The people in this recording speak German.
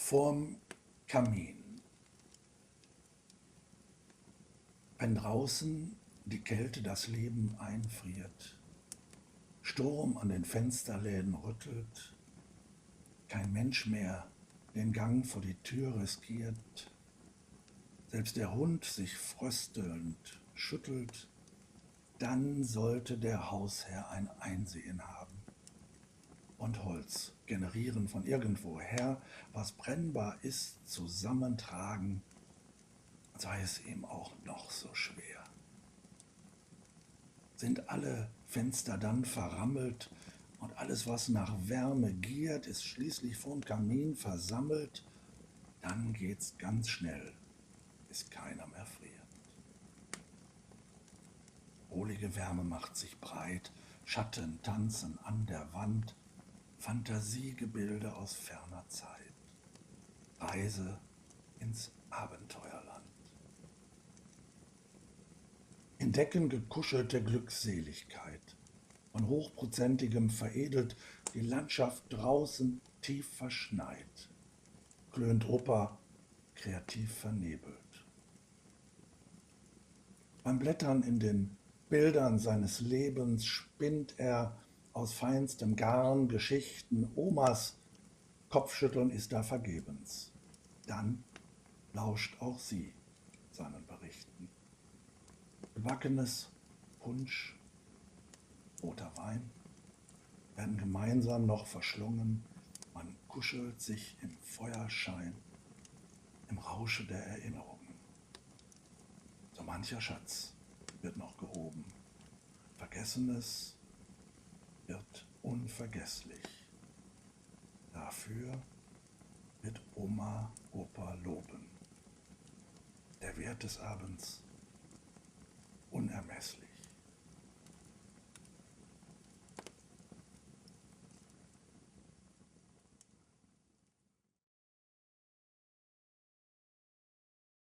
Vorm Kamin. Wenn draußen die Kälte das Leben einfriert, Sturm an den Fensterläden rüttelt, kein Mensch mehr den Gang vor die Tür riskiert, selbst der Hund sich fröstelnd schüttelt, dann sollte der Hausherr ein Einsehen haben und Holz generieren von irgendwoher, was brennbar ist, zusammentragen, sei es ihm auch noch so schwer. Sind alle Fenster dann verrammelt und alles, was nach Wärme giert, ist schließlich vorm Kamin versammelt, dann geht's ganz schnell, bis keiner mehr friert. Wohlige Wärme macht sich breit, Schatten tanzen an der Wand, Fantasiegebilde aus ferner Zeit, Reise ins Abenteuerland. In Decken gekuschelte Glückseligkeit, von hochprozentigem veredelt, die Landschaft draußen tief verschneit, klönt Opa kreativ vernebelt. Beim Blättern in den Bildern seines Lebens spinnt er aus feinstem Garn Geschichten, Omas Kopfschütteln ist da vergebens. Dann lauscht auch sie seinen Berichten. Gebackenes, Punsch, roter Wein werden gemeinsam noch verschlungen. Man kuschelt sich im Feuerschein, im Rausche der Erinnerungen. So mancher Schatz wird noch gehoben. Vergessenes wird unvergesslich. Dafür wird Oma Opa loben. Der Wert des Abends unermesslich.